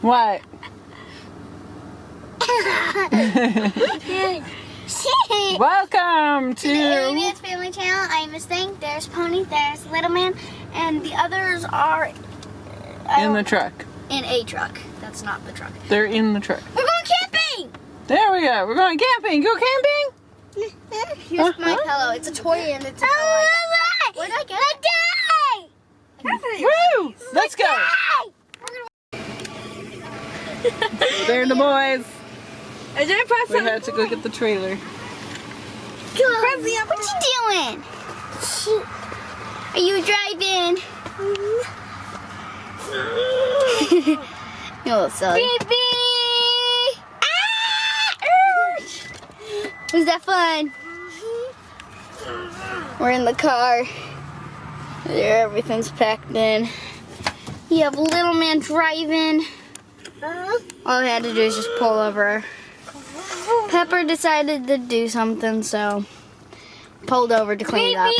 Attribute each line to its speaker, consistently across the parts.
Speaker 1: What? Welcome to
Speaker 2: the Avants Family Channel. I'm Miss Thing. There's Pony. There's Little Man, and the others are
Speaker 1: in the truck.
Speaker 2: In a truck. That's not the truck.
Speaker 1: They're in the truck.
Speaker 2: We're going camping.
Speaker 1: There we go. We're going camping. Go camping.
Speaker 2: Here's my pillow. It's a toy and it's a pillow. Where did I get it?
Speaker 1: Woo! Let's go. There are the boys.
Speaker 2: Is there a press?
Speaker 1: We had to go get the trailer.
Speaker 2: What you doing? Are you driving? You little silly. Baby! Was that fun? We're in the car. There, everything's packed in. You have Little Man driving. All we had to do is just pull over. Pepper decided to do something, so pulled over to clean it up.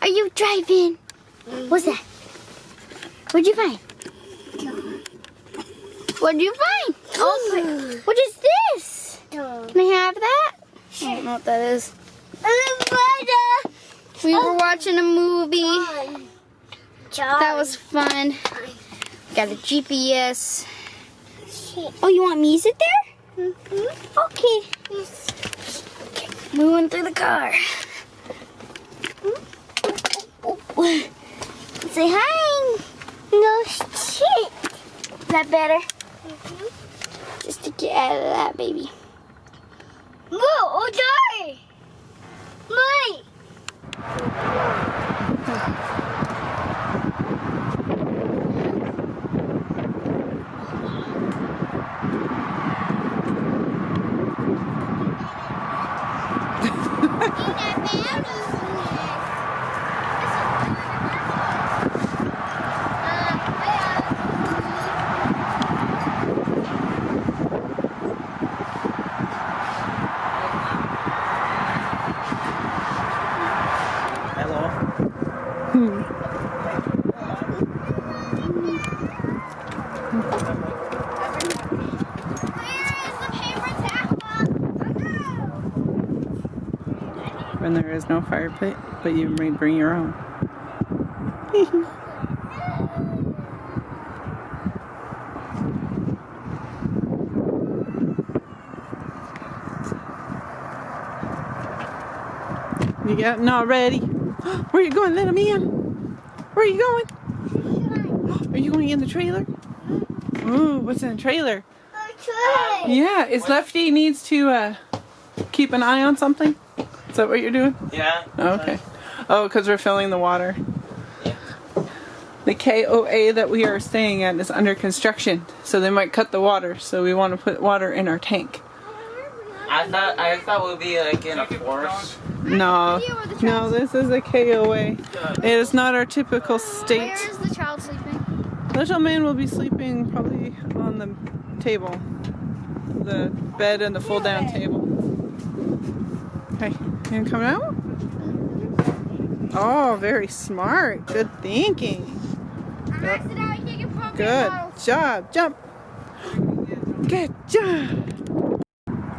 Speaker 2: Are you driving? What's that? What'd you find? What'd you find? Oh, what is this? Can I have that? I don't know what that is. We were watching a movie. That was fun. Got a GPS. Oh, you want me to sit there? Okay. We went through the car. Say hi. No shit. Is that better? Just to get out of that, baby. No, oh, die. Mine.
Speaker 1: When there is no fire pit, but you may bring your own. You getting all ready? Where are you going, little man? Where are you going? Are you going in the trailer? Ooh, what's in the trailer? Yeah, is Lefty needs to keep an eye on something? Is that what you're doing?
Speaker 3: Yeah.
Speaker 1: Oh, okay. Oh, because we're filling the water. Yeah. The KOA that we are staying at is under construction, so they might cut the water. So we want to put water in our tank.
Speaker 3: I thought it would be like in a forest.
Speaker 1: No, no, this is a KOA. It is not our typical state.
Speaker 2: Where is the child sleeping?
Speaker 1: Little man will be sleeping probably on the table, the bed and the fold-down table. Okay, you gonna come out? Oh, very smart. Good thinking. Good job. Jump. Good job.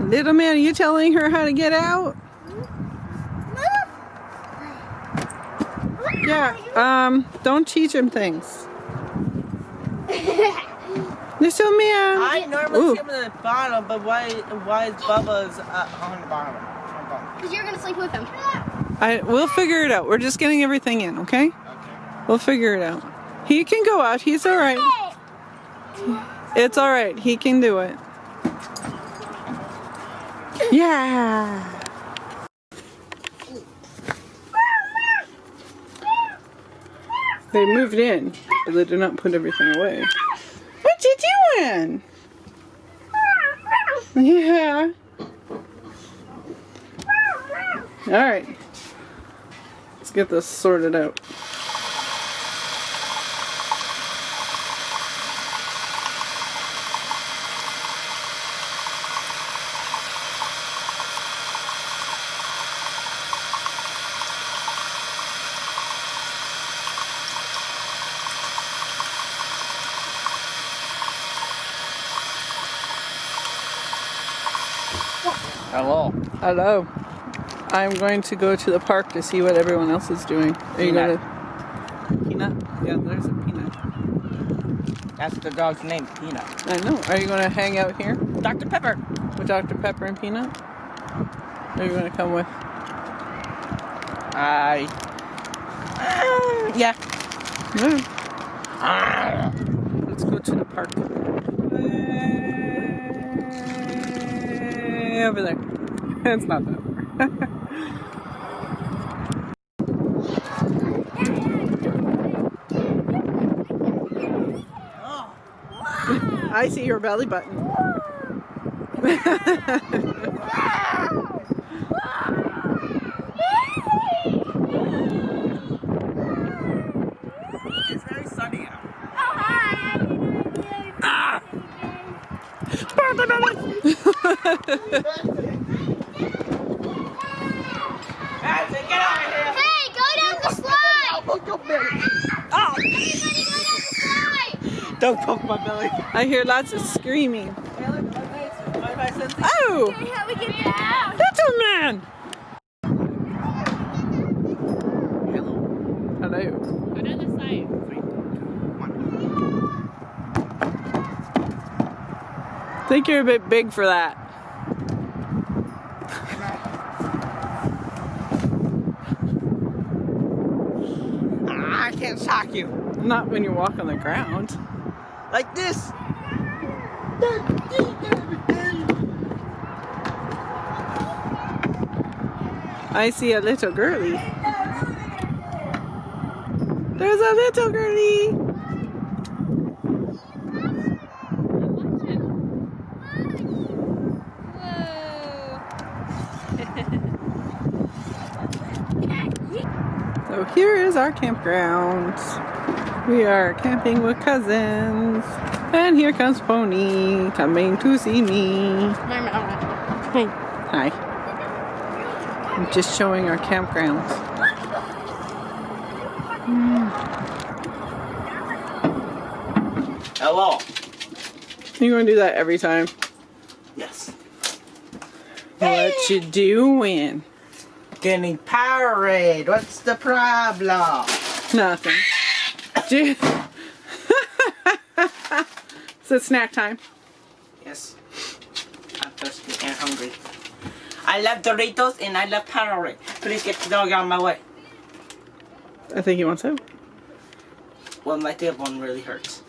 Speaker 1: Little man, are you telling her how to get out? Yeah, don't teach him things. Little man.
Speaker 3: I normally sleep in the bottom, but why is Bubba's on the bottom?
Speaker 2: Because you're going to sleep with him.
Speaker 1: We'll figure it out. We're just getting everything in, okay? Okay. We'll figure it out. He can go out. He's all right. It's all right. He can do it. Yeah. They moved in, but they did not put everything away. What you doing? Yeah. All right. Let's get this sorted out.
Speaker 3: Hello.
Speaker 1: Hello. I'm going to go to the park to see what everyone else is doing. Are you going to... Peanut? Yeah, there's a Peanut.
Speaker 3: That's the dog's name, Peanut.
Speaker 1: I know. Are you going to hang out here?
Speaker 3: Dr. Pepper.
Speaker 1: With Dr. Pepper and Peanut? Or are you going to come with?
Speaker 3: Yeah.
Speaker 1: Yeah. Let's go to the park. Way over there. It's not that far. I see your belly button.
Speaker 3: It's very sunny out. Get over here!
Speaker 2: Hey, go down the slide!
Speaker 3: Poke your belly. Oh!
Speaker 2: Everybody go down the slide!
Speaker 3: Don't poke my belly.
Speaker 1: I hear lots of screaming.
Speaker 3: Hey, look, my sensei.
Speaker 1: Oh!
Speaker 2: Okay, how we get down?
Speaker 1: Little man!
Speaker 3: Hello.
Speaker 1: Hello.
Speaker 2: Go down the slide.
Speaker 3: 3, 2, 1.
Speaker 1: I think you're a bit big for that.
Speaker 3: I can't shock you.
Speaker 1: Not when you walk on the ground.
Speaker 3: Like this.
Speaker 1: I see a little girly. There's a little girly. So here is our campground. We are camping with cousins. And here comes Pony coming to see me. Hi. I'm just showing our campground.
Speaker 3: Hello.
Speaker 1: You're going to do that every time.
Speaker 3: Yes.
Speaker 1: What you doing?
Speaker 3: Getting Powerade. What's the problem?
Speaker 1: Nothing. Is it snack time?
Speaker 3: Yes. I'm thirsty and hungry. I love Doritos and I love Powerade. Please get the dog out of my way.
Speaker 1: I think he wants out.
Speaker 3: Well, my tailbone really hurts.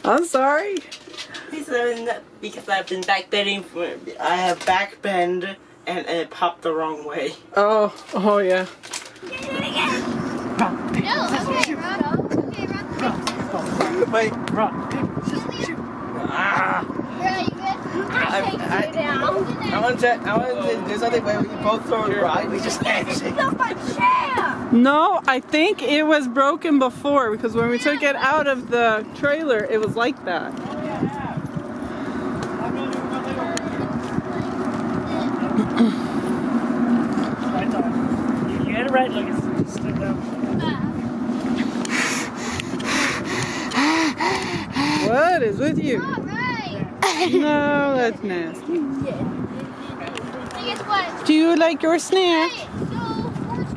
Speaker 1: I'm sorry.
Speaker 3: Because I've been backbending. I have back bend and it popped the wrong way.
Speaker 1: Oh yeah.
Speaker 3: Wait, run. Ah. I want to do something where we both throw it right. We just handshake.
Speaker 1: No, I think it was broken before because when we took it out of the trailer, it was like that.
Speaker 4: You had it right, look, it's still down.
Speaker 1: What is with you? No, that's nasty. Do you like your snack?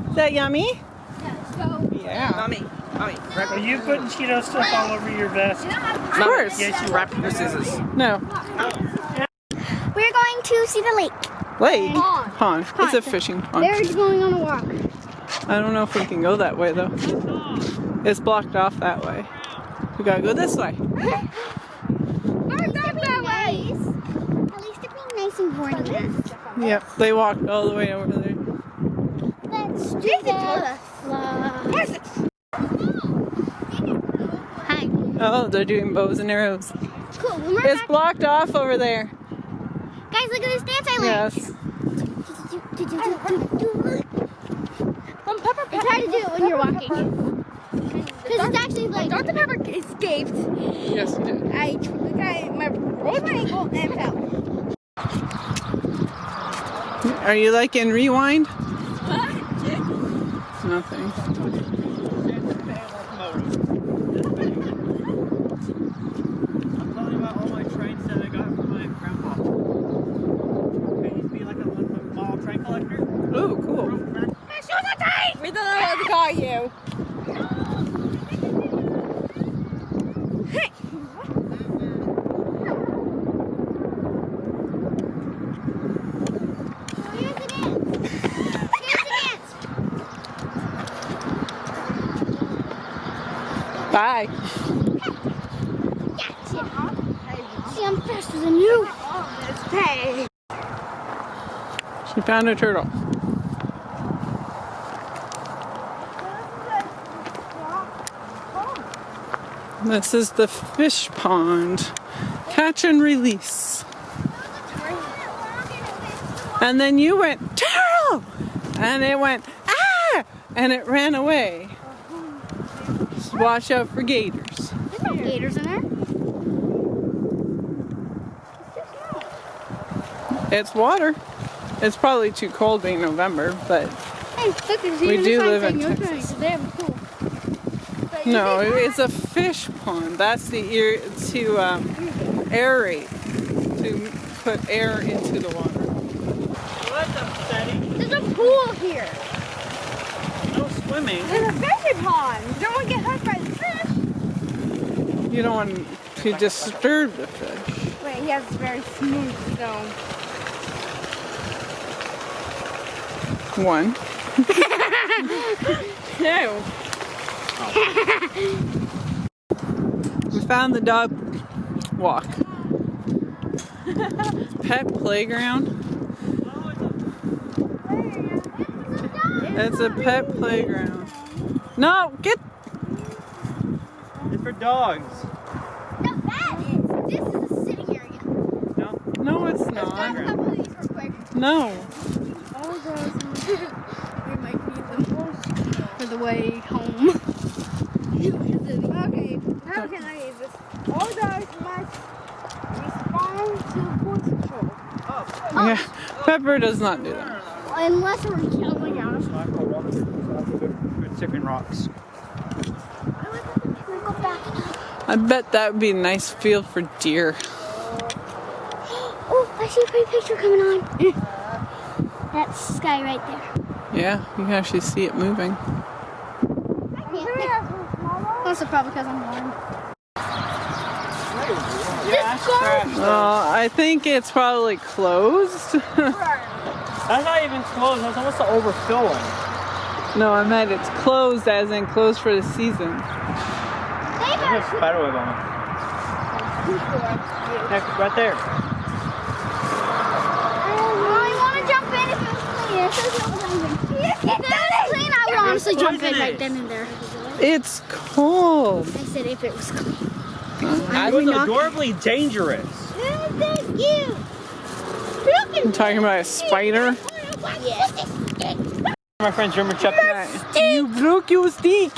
Speaker 1: Is that yummy?
Speaker 3: Yeah. Mommy.
Speaker 4: Are you putting Cheeto stuff all over your vest?
Speaker 1: Of course.
Speaker 4: Yes, you
Speaker 3: Rock, paper, scissors.
Speaker 1: No.
Speaker 2: We're going to see the lake.
Speaker 1: Lake?
Speaker 2: Pond.
Speaker 1: Pond. It's a fishing pond.
Speaker 2: They're going on a walk.
Speaker 1: I don't know if we can go that way though. It's blocked off that way. We gotta go this way.
Speaker 2: At least they're being nice and warning us.
Speaker 1: Yep, they walked all the way over there.
Speaker 2: Let's do that. Hi.
Speaker 1: Oh, they're doing bows and arrows.
Speaker 2: Cool. When we're
Speaker 1: It's
Speaker 2: back,
Speaker 1: blocked off over there.
Speaker 2: guys, look at this dance I learned.
Speaker 1: Yes.
Speaker 2: Pepper, try to do it when you're walking. Because it's actually like Dr. Pepper escaped.
Speaker 1: Yes, you did.
Speaker 2: I rolled my ankle and fell.
Speaker 1: Are you like in Rewind? Nothing.
Speaker 2: We don't know what to call you.
Speaker 1: Bye.
Speaker 2: See, I'm faster than you. Hey.
Speaker 1: She found a turtle. This is the fish pond. Catch and release. And then you went, turtle! And it went, ah! And it ran away. Just watch out for gators.
Speaker 2: There's no gators in there.
Speaker 1: It's water. It's probably too cold being November, but
Speaker 2: Hey, look, there's
Speaker 1: we
Speaker 2: even
Speaker 1: do
Speaker 2: a sign
Speaker 1: live in
Speaker 2: saying no
Speaker 1: Texas.
Speaker 2: turning. They have a pool. But
Speaker 1: no,
Speaker 2: you did
Speaker 1: it's a fish pond. That's the ear to aerate, to put air into the water.
Speaker 3: What's upsetting?
Speaker 2: There's a pool here.
Speaker 3: No swimming.
Speaker 2: There's a fishing pond. You don't want to get hurt by the fish.
Speaker 1: You don't want to disturb the fish.
Speaker 2: Wait, he has very smooth stone.
Speaker 1: One.
Speaker 2: No.
Speaker 1: We found the dog walk. Pet playground. It's a pet playground. No, get.
Speaker 3: It's for dogs.
Speaker 2: No, that is. This is a sitting area.
Speaker 3: No?
Speaker 1: No, it's
Speaker 2: Let's grab a
Speaker 1: not.
Speaker 2: couple of these real quick.
Speaker 1: No.
Speaker 2: All those. We might need them for the way home. Okay, how can I use this? All those must respond to voice control.
Speaker 1: Yeah, Pepper does not do that.
Speaker 2: Unless we're killing us.
Speaker 3: Tipping rocks.
Speaker 2: Go back.
Speaker 1: I bet that would be a nice field for deer.
Speaker 2: Oh, I see a pretty picture coming on. That's sky right there.
Speaker 1: Yeah, you can actually see it moving.
Speaker 2: Also probably because I'm blind.
Speaker 1: I think it's probably closed.
Speaker 3: That's not even closed. That's almost an overfilling.
Speaker 1: No, I meant it's closed as in closed for the season.
Speaker 3: There's a spider web on it. Heck, right there.
Speaker 2: I want to jump in if it's clean. If it's clean, I would honestly jump in right then and there.
Speaker 1: It's cold.
Speaker 2: I said if it was clean.
Speaker 3: It was adorably dangerous.
Speaker 2: Thank you.
Speaker 1: I'm talking about a spider.
Speaker 2: Yes.
Speaker 3: My friend German Shepherd.
Speaker 1: You broke your stick.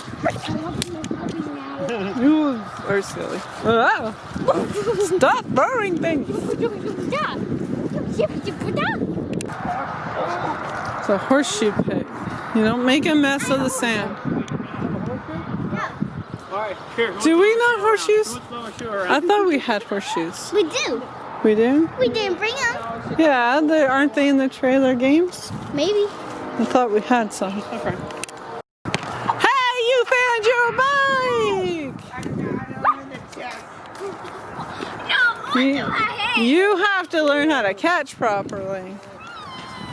Speaker 1: You are silly. Ah. Stop burning things. It's a horseshoe pit. You don't make a mess of the sand.
Speaker 3: Alright, here.
Speaker 1: Do we not horseshoes?
Speaker 3: Let's throw a shoe around.
Speaker 1: I thought we had horseshoes.
Speaker 2: We do.
Speaker 1: We do?
Speaker 2: We didn't bring them.
Speaker 1: Yeah, aren't they in the trailer games?
Speaker 2: Maybe.
Speaker 1: I thought we had some.
Speaker 3: Okay.
Speaker 1: Hey, you found your bike! You have to learn how to catch properly.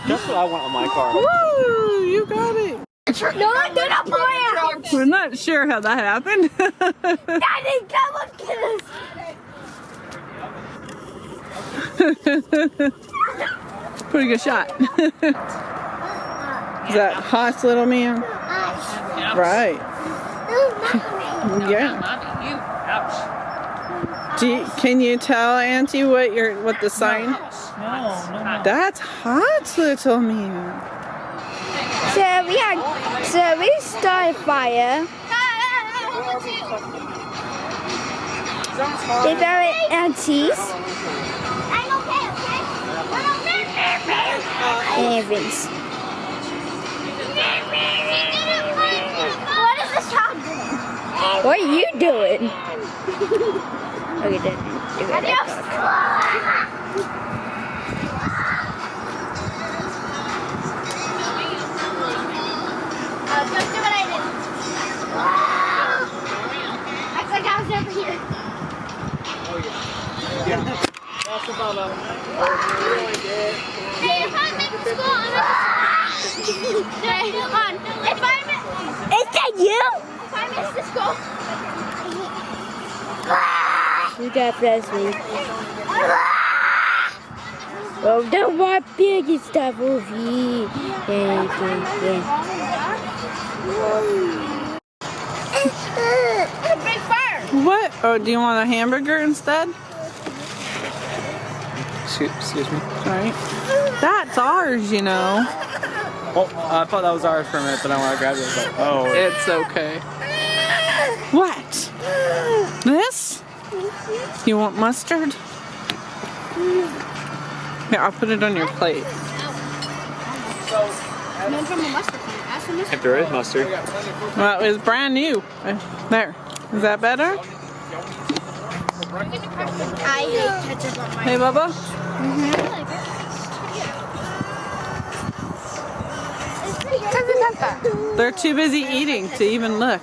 Speaker 3: That's what I want on my car.
Speaker 1: Woo! You got it.
Speaker 2: No, do not pull out.
Speaker 1: We're not sure how that happened.
Speaker 2: Daddy, come and get us.
Speaker 1: Pretty good shot. Is that hot, little man? Right. Yeah. Can you tell Auntie what the sign?
Speaker 3: No.
Speaker 1: That's hot, little man.
Speaker 2: So we started a fire. They buried aunties. I'm okay, and Avants. What is this child doing? What are you doing? Okay,
Speaker 3: to Bubba.
Speaker 2: Hey, if I make the school, I'm on. If I miss, is that you? If I miss the school,
Speaker 5: You got Presley. Oh, don't want big stuff over here.
Speaker 2: big fire.
Speaker 1: What? Oh, do you want a hamburger instead?
Speaker 6: Excuse me.
Speaker 1: Alright. That's ours, you know.
Speaker 6: Oh, I thought that was ours for a minute, but I want to grab it. I was like, oh.
Speaker 1: It's okay. What? This? You want mustard? Here, I'll put it on your plate.
Speaker 6: If there is mustard.
Speaker 1: Well, it's brand new. There. Is that better?
Speaker 2: I hate ketchup on my.
Speaker 1: Hey, Bubba. They're too busy eating to even look.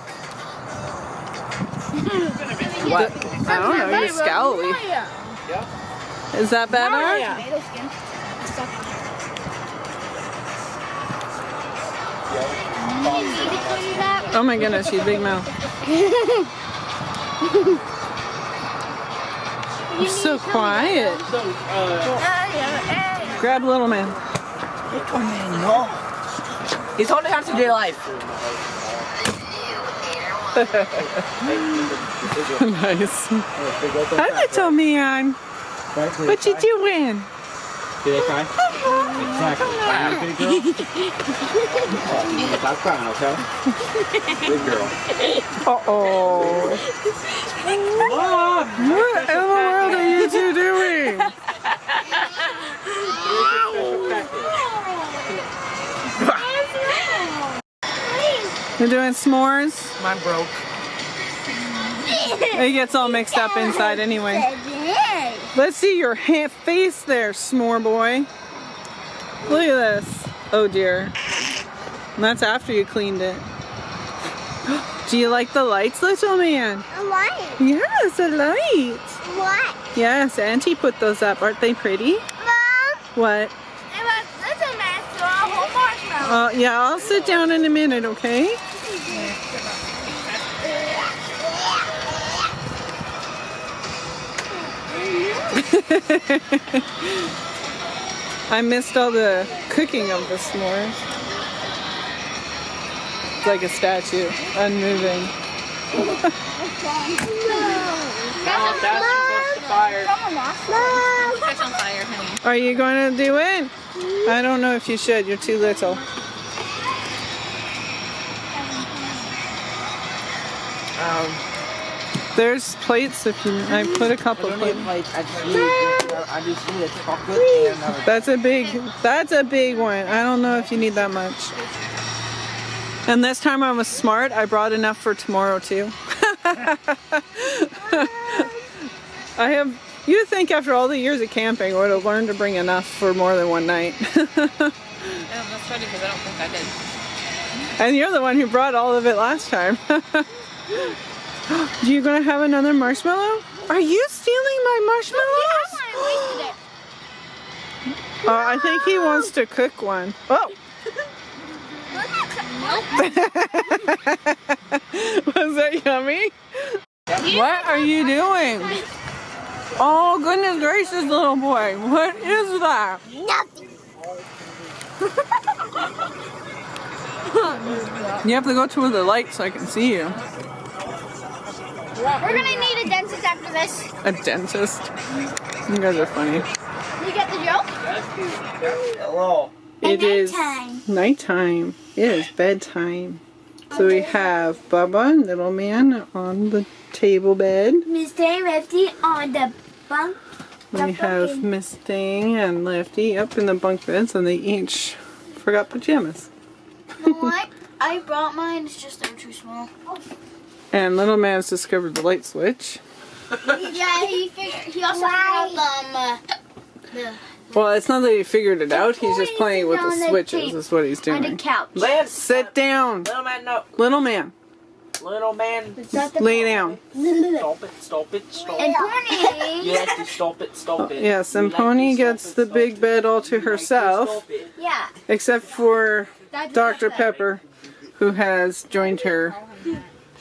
Speaker 6: What?
Speaker 1: I don't know, you're scowly. Is that better? Oh my goodness, you big mouth. You're so quiet. Grab little man.
Speaker 3: No. He's holding on to their life.
Speaker 1: Nice. Hi, little man. What you doing?
Speaker 6: Did they cry? Exactly. Stop crying, okay? Good girl.
Speaker 1: Uh-oh. What in the world are you two doing? You're doing s'mores?
Speaker 3: Mine broke.
Speaker 1: It gets all mixed up inside anyway. Let's see your face there, s'more boy. Look at this. Oh dear. And that's after you cleaned it. Do you like the lights, little man?
Speaker 2: A light.
Speaker 1: Yes, the lights.
Speaker 2: What?
Speaker 1: Yes, Auntie put those up. Aren't they pretty?
Speaker 2: Mom,
Speaker 1: What?
Speaker 2: it was little man to a whole marshmallow.
Speaker 1: Yeah, I'll sit down in a minute, okay? I missed all the cooking of the s'mores. It's like a statue, unmoving. Are you going to do it? I don't know if you should. You're too little. There's plates if you. I put a couple plates.
Speaker 3: I just need a chocolate and another.
Speaker 1: That's a big one. I don't know if you need that much. And this time I was smart. I brought enough for tomorrow too. You'd think after all the years of camping I would have learned to bring enough for more than one night.
Speaker 3: That's funny because I don't think I did.
Speaker 1: And you're the one who brought all of it last time. You gonna have another marshmallow? Are you stealing my marshmallows? I think he wants to cook one. Oh! Was that yummy? What are you doing? Oh, goodness gracious, little boy. What is that?
Speaker 2: Nothing.
Speaker 1: You have to go to the light so I can see you.
Speaker 2: We're gonna need a dentist after this.
Speaker 1: A dentist? You guys are funny.
Speaker 2: You get the joke?
Speaker 3: Hello.
Speaker 1: It is
Speaker 2: nighttime.
Speaker 1: nighttime. It is bedtime. So we have Bubba and Little Man on the table bed.
Speaker 2: Mr. Lefty on the bunk.
Speaker 1: We have Miss Thing and Lefty up in the bunk beds, and they each forgot pajamas.
Speaker 2: What? I brought mine. It's just they're too small.
Speaker 1: And Little Man's discovered the light switch.
Speaker 2: Yeah, he also figured out
Speaker 1: Well, it's not that he figured it out. He's just playing with the switches. Is what he's
Speaker 2: on the
Speaker 1: doing.
Speaker 2: couch.
Speaker 1: Sit down,
Speaker 3: Little man, no.
Speaker 1: Little Man.
Speaker 3: Little man.
Speaker 1: Lay down.
Speaker 3: Stop it, stop it, stop
Speaker 2: And
Speaker 3: it.
Speaker 2: Pony.
Speaker 3: You have to stop it, stop it.
Speaker 1: Yes, and
Speaker 3: You like to
Speaker 1: Pony
Speaker 3: stop
Speaker 1: gets
Speaker 3: it,
Speaker 1: the
Speaker 3: stop
Speaker 1: big
Speaker 3: it.
Speaker 1: bed all to
Speaker 3: You like to
Speaker 1: herself,
Speaker 3: stop it.
Speaker 2: Yeah.
Speaker 1: except for Dr. Pepper, who has joined her,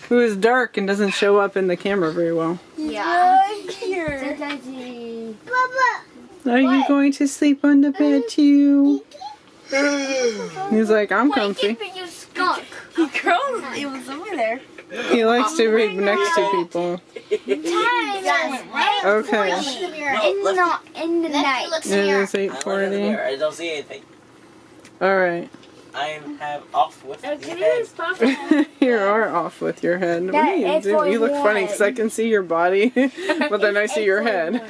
Speaker 1: who is dark and doesn't show up in the camera very well.
Speaker 2: Yeah.
Speaker 1: Are you going to sleep on the bed too? He's like, I'm comfy.
Speaker 2: You skunk.
Speaker 5: Girl, it was over there.
Speaker 1: He likes to read next to people. Okay.
Speaker 2: In the night.
Speaker 1: It is
Speaker 3: I look over
Speaker 1: 8:40.
Speaker 3: there, I don't see anything.
Speaker 1: Alright.
Speaker 3: I have off with the head.
Speaker 1: You are off with your head. What are you doing? You look funny because I can see your body, but then I see your head.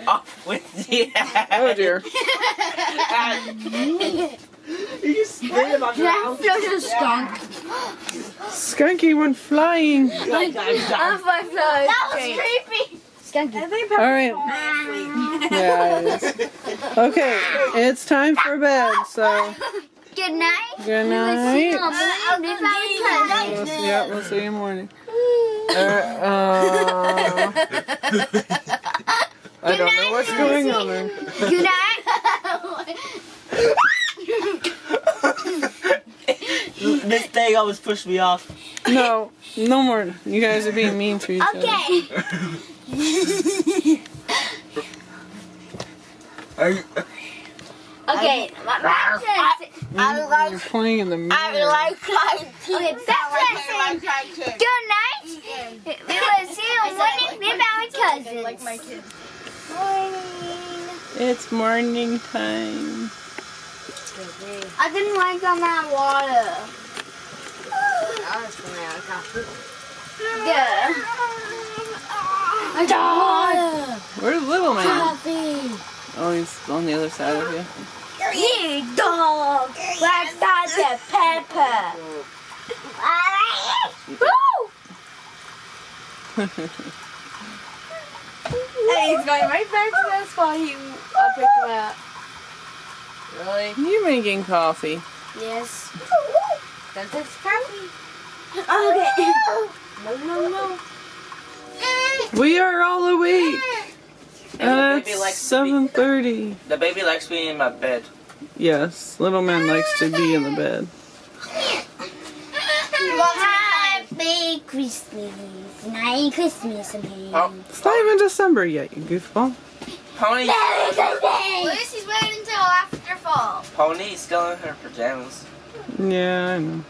Speaker 3: Off with the head.
Speaker 1: Oh dear.
Speaker 3: You spit about your house.
Speaker 2: There's a skunk.
Speaker 1: Skunky went flying.
Speaker 2: That was creepy. Skunky.
Speaker 1: Alright. Yeah, it is. Okay, it's time for bed, so
Speaker 2: Good night.
Speaker 1: good night.
Speaker 2: Bye.
Speaker 1: We'll see you in the morning. I don't know what's going on there.
Speaker 2: Good night.
Speaker 3: This thing always pushed me off.
Speaker 1: No, no more. You guys are being mean to each other.
Speaker 2: Okay.
Speaker 1: You're playing in the mirror.
Speaker 2: Okay, that's it. Good night. We will see you in the morning with our cousins. Like my kids. Morning.
Speaker 1: It's morning time.
Speaker 2: I didn't like on that water. Yeah. I got
Speaker 1: Where's little man?
Speaker 2: coffee.
Speaker 1: Oh, he's on the other side of you.
Speaker 2: Hey, dog. Where's Dr. Pepper? Woo!
Speaker 5: Hey, he's going right back to that spot he picked him up.
Speaker 1: Really? You making coffee?
Speaker 2: Yes.
Speaker 5: That's his coffee.
Speaker 2: Okay.
Speaker 5: No.
Speaker 1: We are all awake.
Speaker 3: And the
Speaker 1: It's
Speaker 3: baby likes to be-
Speaker 1: 7:30.
Speaker 3: The baby likes being in my bed.
Speaker 1: Yes, little man likes to be in the bed.
Speaker 2: Happy Christmas. Merry Christmas, man.
Speaker 3: Oh,
Speaker 1: It's not even December yet, you goofball.
Speaker 3: Pony.
Speaker 2: Lucy's waiting until after fall.
Speaker 3: Pony's still in her pajamas.
Speaker 1: Yeah, I know.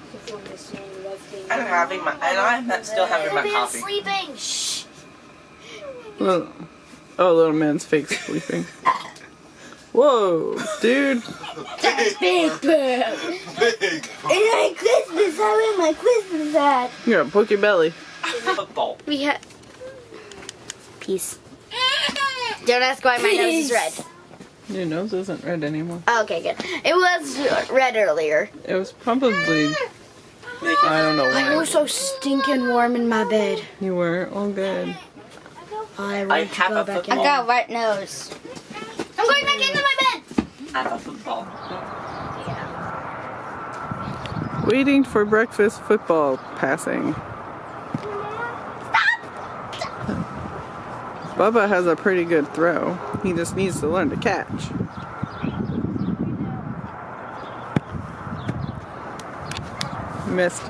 Speaker 3: I'm still having my coffee.
Speaker 2: Sleeping. Shh.
Speaker 1: Well, oh, little man's fake sleeping. Whoa, dude.
Speaker 2: Big bird. It's like Christmas. I wear my Christmas hat.
Speaker 1: You gotta poke your belly.
Speaker 3: Football.
Speaker 2: We have. Peace. Don't ask why my nose is red.
Speaker 1: Your nose isn't red anymore.
Speaker 2: Okay, good. It was red earlier.
Speaker 1: It was probably, I don't know
Speaker 5: I
Speaker 1: why.
Speaker 5: was so stinking warm in my bed.
Speaker 1: You were all good.
Speaker 5: I
Speaker 3: I
Speaker 5: want to
Speaker 3: have
Speaker 5: go
Speaker 3: a
Speaker 5: back
Speaker 3: football.
Speaker 2: I got a white nose. I'm going back into my bed.
Speaker 3: I have a football.
Speaker 1: Waiting for breakfast football passing. Bubba has a pretty good throw. He just needs to learn to catch. Missed.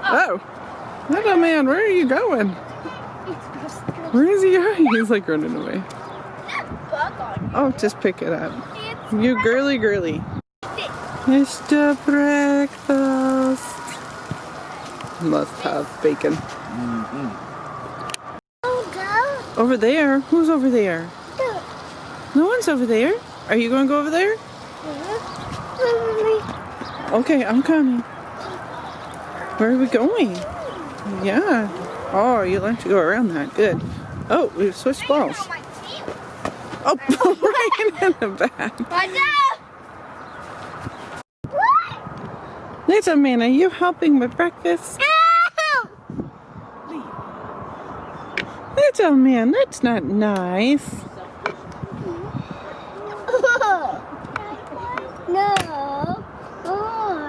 Speaker 1: Oh! Little man, where are you going? Where is he going? He's like running away. Oh, just pick it up. You girly girly. It's the breakfast. Must have bacon. Over there? Who's over there? No one's over there. Are you going to go over there? Okay, I'm coming. Where are we going? Yeah. Oh, you learned to go around that. Good. Oh, we've switched balls. Oh, right in the back. Little man, are you helping with breakfast? Little man, that's not nice.
Speaker 2: No. More. No.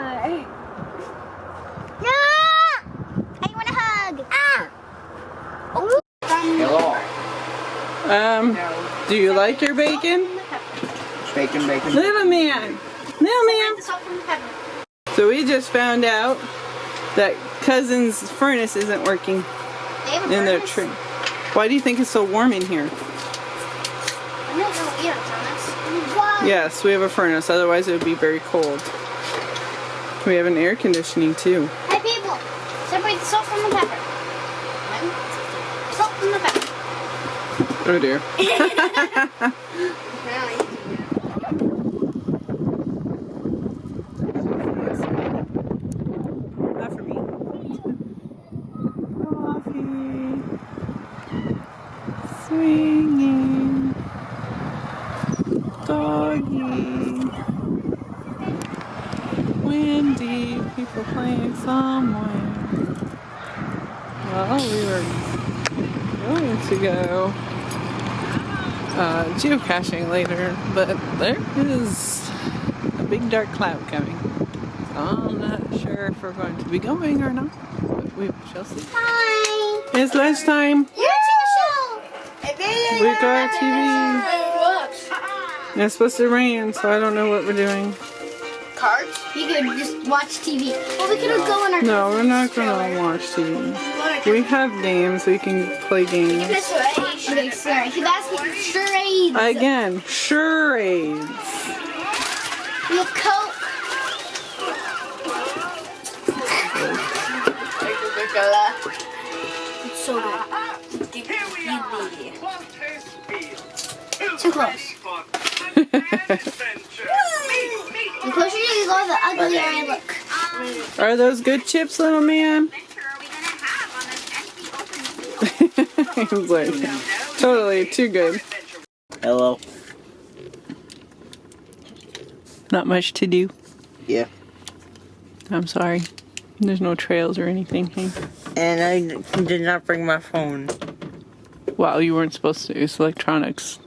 Speaker 2: I want a hug.
Speaker 1: Do you like your bacon?
Speaker 3: Bacon, bacon.
Speaker 1: Little man. Little man. So we just found out that cousin's furnace isn't working in their tree. Why do you think it's so warm in here? Yes, we have a furnace. Otherwise, it would be very cold. We have an air conditioning too.
Speaker 2: Hey people, separate the salt from the pepper. Salt from the pepper.
Speaker 1: Oh dear. Not for me. Coffee. Swinging. Doggy. Windy. People playing somewhere. Well, we were going to go geocaching later, but there is a big dark cloud coming. So I'm not sure if we're going to be going or not, but we shall see.
Speaker 2: Hi.
Speaker 1: It's lunchtime.
Speaker 2: You're watching the show.
Speaker 1: We got TV. It's supposed to rain, so I don't know what we're doing.
Speaker 2: Cards? You could just watch TV. Well, we could go in our.
Speaker 1: No, we're not gonna watch TV. We have games. We can play games.
Speaker 2: Okay, sorry. You guys get charades.
Speaker 1: Again, charades.
Speaker 2: We have Coke. It's so good. Too close. The closer you go, the uglier I look.
Speaker 1: Are those good chips, little man? He was like, totally too good.
Speaker 3: Hello.
Speaker 1: Not much to do.
Speaker 3: Yeah.
Speaker 1: I'm sorry. There's no trails or anything. Hey?
Speaker 3: And I did not bring my phone.
Speaker 1: Wow, you weren't supposed to. It's electronics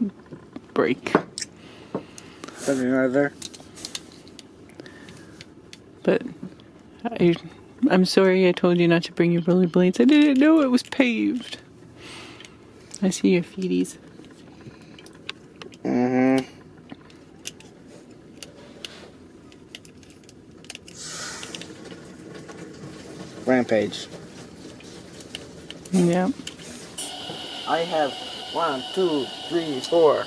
Speaker 1: break.
Speaker 3: Doesn't matter.
Speaker 1: But I'm sorry I told you not to bring your rollerblades. I didn't know it was paved. I see your feeties.
Speaker 3: Mm-hmm. Rampage.
Speaker 1: Yeah.
Speaker 3: I have 1, 2, 3, 4,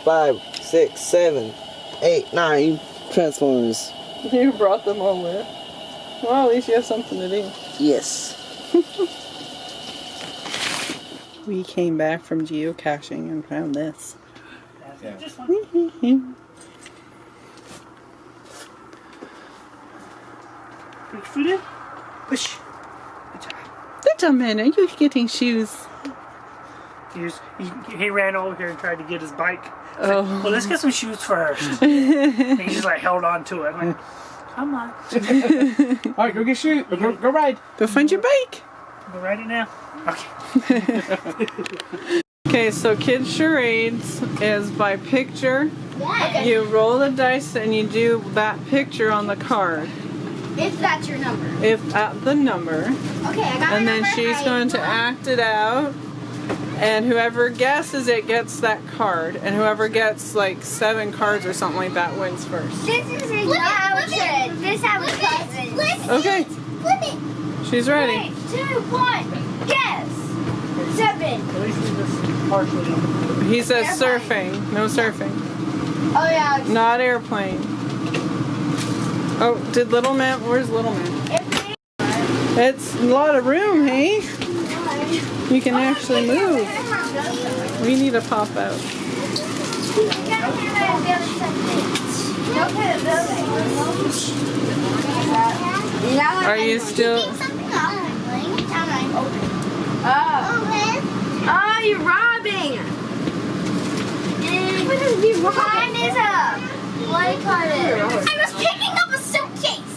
Speaker 3: 5, 6, 7, 8, 9 Transformers.
Speaker 1: You brought them all with. Well, at least you have something to do.
Speaker 3: Yes.
Speaker 1: We came back from geocaching and found this.
Speaker 4: Put your foot in.
Speaker 3: Push.
Speaker 1: Wait a minute, you're getting shoes.
Speaker 4: He ran over here and tried to get his bike.
Speaker 1: Oh.
Speaker 4: Well, let's get some shoes first. And he just like held on to it. I'm like, come on.
Speaker 3: Alright, go get shoes. Go ride.
Speaker 1: Go find your bike.
Speaker 4: Go ride it now. Okay.
Speaker 1: Okay, so Kids Charades is by picture.
Speaker 2: Yeah.
Speaker 1: You roll the dice and you do that picture on the card.
Speaker 2: If that's your number.
Speaker 1: If at the number.
Speaker 2: Okay, I got
Speaker 1: And
Speaker 2: my
Speaker 1: then
Speaker 2: number.
Speaker 1: she's going to act it out. And whoever guesses it gets that card. And whoever gets like 7 cards or something like that wins first.
Speaker 2: This is our kid. This is our cousin.
Speaker 1: Okay.
Speaker 2: Flip it.
Speaker 1: She's ready.
Speaker 2: 3, 2, 1. Guess. 7.
Speaker 4: At least we just partially.
Speaker 1: He says surfing. No surfing.
Speaker 2: Oh yeah.
Speaker 1: Not airplane. Oh, did Little Man? Where's Little Man? It's a lot of room, hey? You can actually move. We need to pop out. Are you still?
Speaker 5: Oh, you're robbing!
Speaker 2: Mine is a what do you call it? I was picking up a suitcase.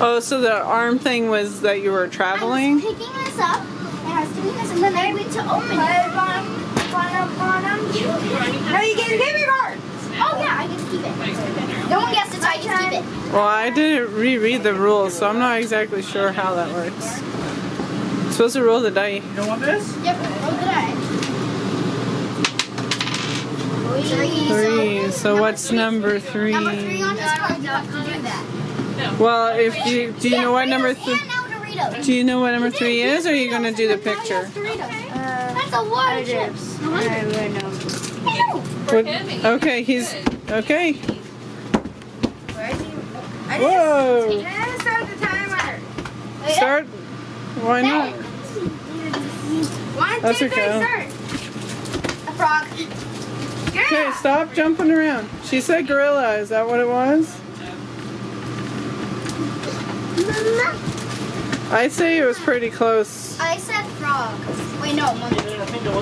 Speaker 1: Oh, so the arm thing was that you were
Speaker 2: I
Speaker 1: traveling?
Speaker 2: was picking this up and I was doing this and then I went to open it.
Speaker 5: How you getting baby bird?
Speaker 2: Oh yeah, I get to keep it. No one guessed it, so I get to keep it.
Speaker 1: Well, I didn't reread the rules, so I'm not exactly sure how that works. You're supposed to roll the dice.
Speaker 4: You don't want this?
Speaker 2: Yep, roll the dice.
Speaker 1: 3. So what's number 3?
Speaker 2: Number 3 on this card, you have to do that.
Speaker 1: Well, if you do you know what number 3?
Speaker 2: And now Doritos.
Speaker 1: Do you know what number 3 is, or are you gonna do the picture?
Speaker 2: That's a lot of chips.
Speaker 1: What- Okay, he's okay. Whoa!
Speaker 5: Start the timer.
Speaker 1: Start. Why not?
Speaker 5: 1,
Speaker 1: That's
Speaker 5: 2, 3,
Speaker 1: okay.
Speaker 5: start.
Speaker 2: A frog.
Speaker 1: Okay, stop jumping around. She said gorilla. Is that what it was? I'd say it was pretty close.
Speaker 2: I said frog. Wait, no, monkey.
Speaker 4: I think it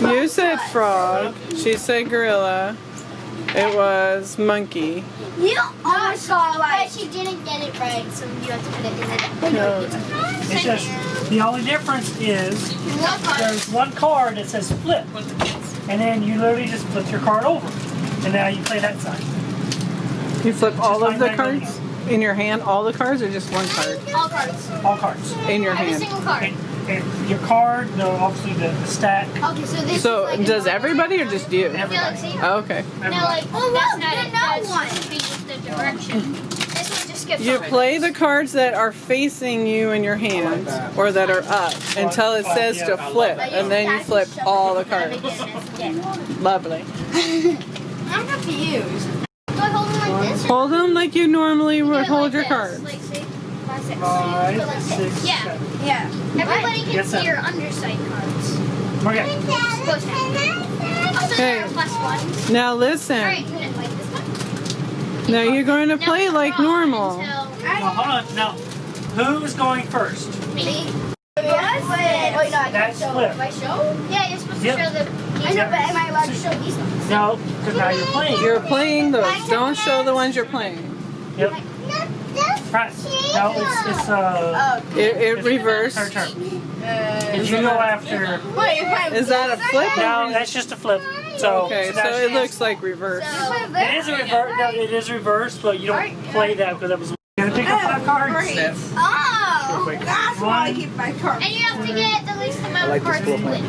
Speaker 4: was.
Speaker 1: You said frog. She said gorilla. It was monkey.
Speaker 2: You almost got it right. But she didn't get it right, so you have to put it in it.
Speaker 1: No.
Speaker 4: It's just the only difference is there's one card that says flip, and then you literally just flip your card over, and now you play that side.
Speaker 1: You flip all
Speaker 4: Just
Speaker 1: of the
Speaker 4: like
Speaker 1: cards in your hand. All the cards, or just one card
Speaker 2: All cards.
Speaker 4: All cards.
Speaker 1: in your
Speaker 2: Every
Speaker 1: hand?
Speaker 2: single card.
Speaker 4: And your card, obviously the stack.
Speaker 2: Okay, so this
Speaker 1: So
Speaker 2: is like
Speaker 1: does everybody or just you?
Speaker 4: Everybody.
Speaker 1: Oh, okay.
Speaker 2: No, like, oh,
Speaker 7: That's
Speaker 2: no,
Speaker 7: not it.
Speaker 2: no
Speaker 7: That's
Speaker 2: one.
Speaker 7: just be just the direction. This one just gets
Speaker 1: You
Speaker 7: over.
Speaker 1: play the cards that are facing you in your hand, or that are up, until it says to flip, and then you flip all the cards. Lovely.
Speaker 2: I'm confused. Do I hold them like this?
Speaker 1: Hold them like you normally would
Speaker 7: Yeah,
Speaker 1: hold
Speaker 7: like
Speaker 1: your
Speaker 7: this.
Speaker 1: cards.
Speaker 7: Like, see? 5, 6.
Speaker 4: 5,
Speaker 2: Like
Speaker 4: 6,
Speaker 7: Yeah.
Speaker 4: 7.
Speaker 2: Yeah.
Speaker 7: Everybody can
Speaker 4: Yes,
Speaker 7: see
Speaker 4: sir.
Speaker 7: your underside cards.
Speaker 4: Okay.
Speaker 7: Supposed to. Also, there are
Speaker 1: Okay.
Speaker 7: plus ones.
Speaker 1: Now
Speaker 7: Alright,
Speaker 1: listen.
Speaker 7: put it like this one.
Speaker 1: Now you're going to
Speaker 7: Now
Speaker 1: play
Speaker 7: we
Speaker 1: like
Speaker 7: draw
Speaker 1: normal.
Speaker 7: until-
Speaker 4: Now hold on. Now, who is going first?
Speaker 7: Me.
Speaker 2: Wait, no, I can't
Speaker 4: That's
Speaker 2: show.
Speaker 4: flip.
Speaker 2: Do I show?
Speaker 7: Yeah, you're supposed
Speaker 4: Yep.
Speaker 7: to show the.
Speaker 2: I know, but am I allowed to show these ones?
Speaker 4: No, because now you're playing.
Speaker 1: You're playing those. Don't show the ones you're playing.
Speaker 4: Yep. Right. Now it's
Speaker 1: It
Speaker 4: it's
Speaker 1: reversed.
Speaker 4: her turn. If you go after.
Speaker 1: Is that a flip?
Speaker 4: No, that's just a flip. So
Speaker 1: Okay, so
Speaker 4: now
Speaker 1: it looks like reverse.
Speaker 4: it is a reverse. No, it is reversed, but you don't play that because that was. You gotta pick up 5 cards.
Speaker 2: Oh!
Speaker 4: That's why I keep
Speaker 7: And you have to get the least amount of cards to win.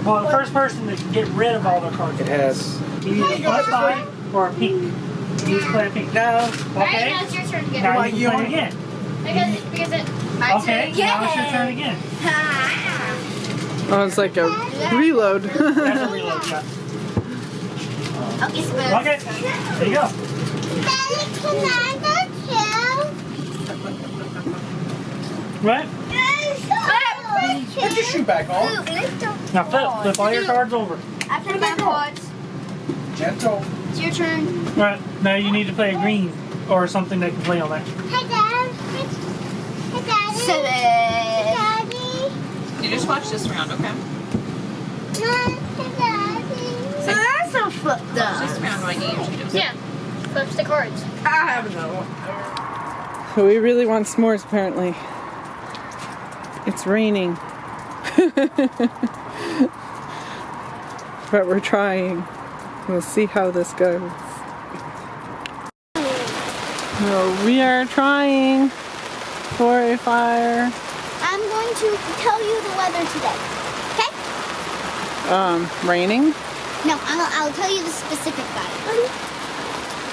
Speaker 4: Well, the first person to get rid of all their cards.
Speaker 6: It has.
Speaker 4: You need a +5 or a pink. You need to play a pink. No.
Speaker 7: Alright,
Speaker 4: Okay.
Speaker 7: now it's your turn again.
Speaker 4: Now you can play again.
Speaker 7: Because it.
Speaker 4: Okay. Now it's your turn again.
Speaker 1: Oh, it's like a reload.
Speaker 4: That's a reload shot.
Speaker 2: Okay, so
Speaker 4: Okay. There you go. Right.
Speaker 6: Put your shoe back on.
Speaker 4: Now flip all your cards over.
Speaker 2: After my cards,
Speaker 6: Gentle.
Speaker 2: it's your turn.
Speaker 4: Right. Now you need to play a green or something that can play on that.
Speaker 2: Seven.
Speaker 3: You just watch this round, okay?
Speaker 2: So that's so fucked
Speaker 3: This
Speaker 2: up.
Speaker 3: round like you usually do.
Speaker 7: Yeah. Flips the cards.
Speaker 1: So we really want s'mores apparently. It's raining. But we're trying. We'll see how this goes. So we are trying for a fire.
Speaker 2: I'm going to tell you the weather today. Okay?
Speaker 1: Raining.
Speaker 2: No, I'll tell you the specific weather.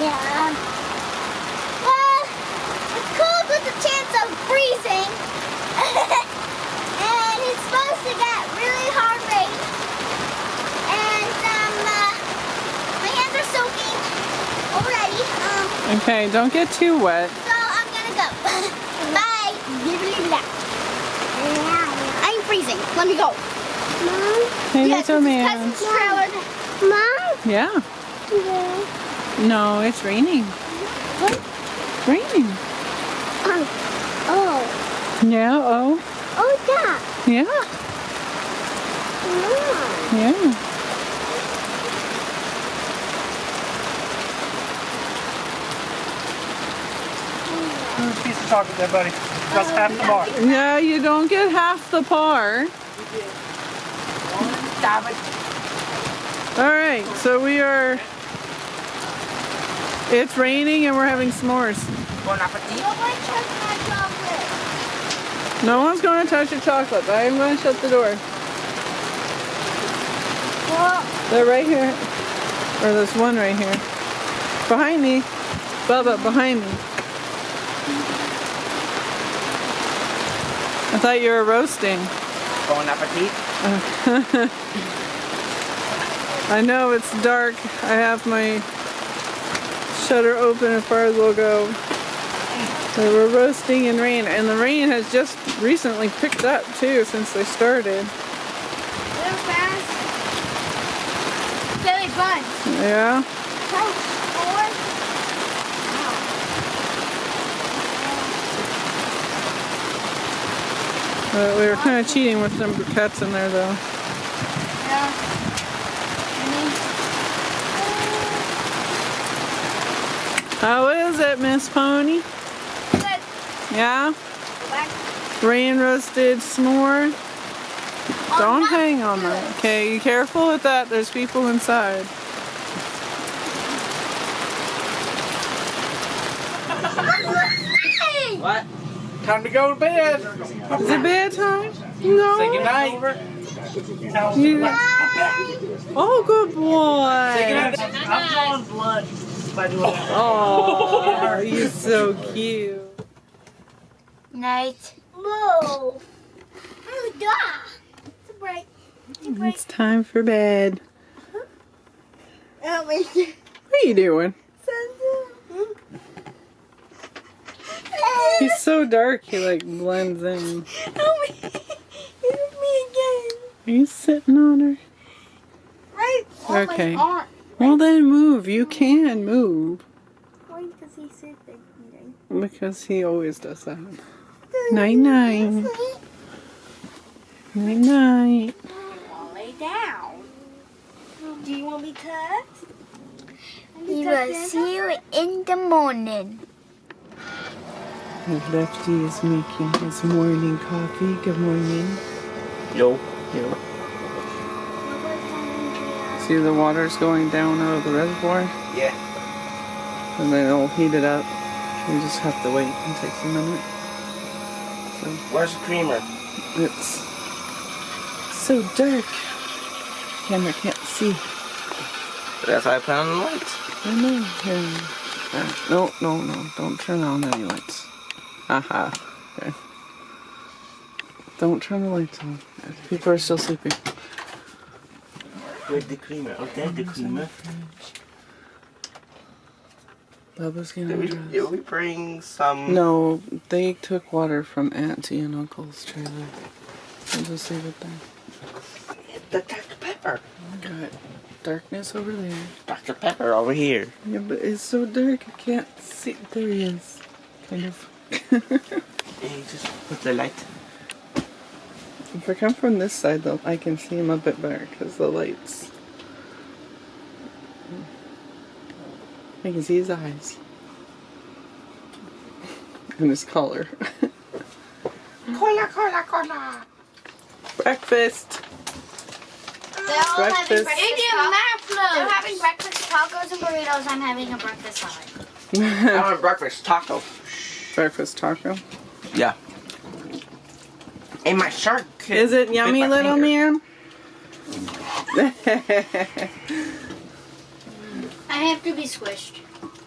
Speaker 2: Yeah. It's cold with a chance of freezing. And it's supposed to get really hard rain. And my hands are soaking already.
Speaker 1: Okay, don't get too wet.
Speaker 2: So I'm gonna go. Bye. I'm freezing. Let me go. Mom?
Speaker 1: Hey,
Speaker 2: Yes,
Speaker 1: little
Speaker 2: this is
Speaker 1: man.
Speaker 2: Cousin's trailer. Mom?
Speaker 1: Yeah. No, it's raining.
Speaker 2: What?
Speaker 1: Raining.
Speaker 2: Oh.
Speaker 1: Yeah. Oh.
Speaker 2: Oh, that.
Speaker 1: Yeah. Yeah.
Speaker 4: There's a piece of chocolate there, buddy. That's half the bar.
Speaker 1: Yeah, you don't get half the par. All right, so we are. It's raining and we're having s'mores.
Speaker 3: Bon appetit.
Speaker 2: Nobody touched my chocolate.
Speaker 1: No one's going to touch your chocolate, but I'm going to shut the door.
Speaker 2: Well,
Speaker 1: They're right here. Or there's one right here. Behind me. Bubba, behind me. I thought you were roasting.
Speaker 3: Bon appetit.
Speaker 1: I know it's dark. I have my shutter open as far as we'll go. So we're roasting in rain, and the rain has just recently picked up too since they started.
Speaker 2: Real fast. Billy Bun.
Speaker 1: Yeah. We were kind of cheating with some cats in there though.
Speaker 2: Yeah.
Speaker 1: How is it, Miss Pony?
Speaker 2: Good.
Speaker 1: Yeah?
Speaker 2: Back.
Speaker 1: Rain roasted s'more? Don't hang on that. Okay, you careful with that. There's people inside.
Speaker 3: What? Time to go to bed.
Speaker 1: Is it bedtime? No.
Speaker 3: Say goodnight.
Speaker 1: Oh, good boy.
Speaker 4: I'm drawing blood by doing that.
Speaker 1: Oh, you're so cute.
Speaker 2: Night.
Speaker 5: Whoa. Oh, duh. It's a break.
Speaker 1: It's time for bed.
Speaker 5: Oh, my God.
Speaker 1: What are you doing? He's so dark, he like blends in.
Speaker 5: Oh, it's me again.
Speaker 1: Are you sitting on her?
Speaker 5: Right.
Speaker 1: Okay. Well then move. You can move.
Speaker 5: Why? Because he's sleeping.
Speaker 1: Because he always does that. Night night. Night night.
Speaker 5: Lay down. Do you want me to touch?
Speaker 2: We will see you in the morning.
Speaker 1: Lefty is making his morning coffee. Good morning.
Speaker 3: Yo.
Speaker 1: See the water's going down out of the reservoir?
Speaker 3: Yeah.
Speaker 1: And then it'll heat it up. We just have to wait. It takes a minute. So
Speaker 3: Where's the creamer?
Speaker 1: it's so dark. Camera can't see.
Speaker 3: That's why I put on the lights.
Speaker 1: I know. No. Don't turn on any lights. Aha. Okay. Don't turn the lights on. People are still sleeping.
Speaker 3: Where's the creamer? Oh, there's the creamer.
Speaker 1: Bubba's gonna
Speaker 3: Did we bring some?
Speaker 1: No, they took water from Auntie and Uncle's trailer. I'll just leave it there.
Speaker 3: The Dr. Pepper.
Speaker 1: Got darkness over there.
Speaker 3: Dr. Pepper over here.
Speaker 1: Yeah, but it's so dark I can't see. There he is. Kind of.
Speaker 3: Yeah, you just put the light.
Speaker 1: If I come from this side though, I can see him a bit better because the lights. I can see his eyes. And his collar.
Speaker 3: Cola.
Speaker 1: Breakfast!
Speaker 2: They're all having
Speaker 1: Breakfast.
Speaker 2: breakfast. They're having breakfast tacos and burritos. I'm having a breakfast salad.
Speaker 3: I want a breakfast taco.
Speaker 1: Breakfast taco.
Speaker 3: Yeah. And my shark.
Speaker 1: Is it yummy,
Speaker 3: bit my
Speaker 1: little
Speaker 3: finger.
Speaker 1: man?
Speaker 2: I have to be squished.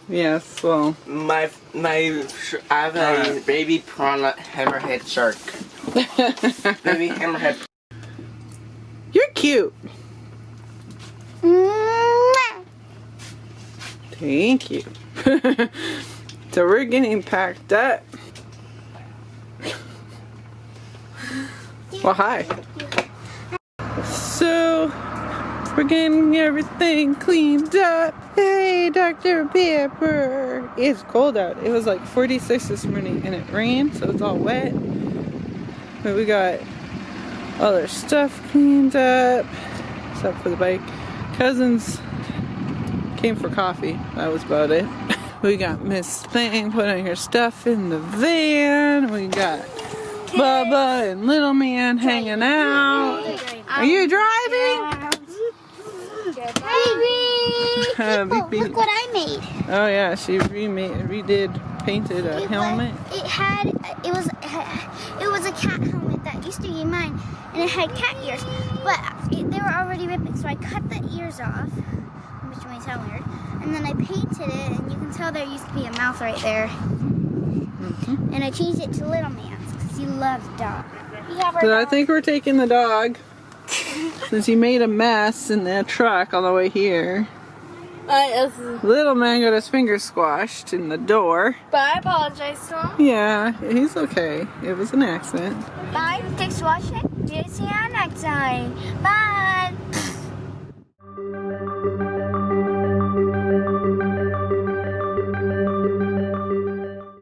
Speaker 1: Yes, well.
Speaker 3: I have a baby piranha hammerhead shark. Baby hammerhead.
Speaker 1: You're cute. Thank you. So we're getting packed up. Well, hi. So we're getting everything cleaned up. Hey, Dr. Pepper. It's cold out. It was like 46 this morning and it rained, so it's all wet. But we got all our stuff cleaned up, except for the bike. Cousins came for coffee. That was about it. We got Miss Thing putting her stuff in the van. We got Bubba and Little Man hanging out. Are you driving?
Speaker 2: Baby!
Speaker 1: Beep, beep.
Speaker 2: Look what I made.
Speaker 1: Oh yeah, she redid painted a helmet.
Speaker 2: It was a cat helmet that used to be mine, and it had cat ears, but they were already ripping, so I cut the ears off, which may sound weird, and then I painted it, and you can tell there used to be a mouth right there, and I changed it to Little Man's because you love dogs. You have our
Speaker 1: So I
Speaker 2: dog.
Speaker 1: think we're taking the dog since he made a mess in that truck all the way here. Little man got his finger squashed in the door.
Speaker 5: But I apologize to him.
Speaker 1: Yeah, he's okay. It was an accident.
Speaker 2: Bye. Thanks for watching. See you next time. Bye.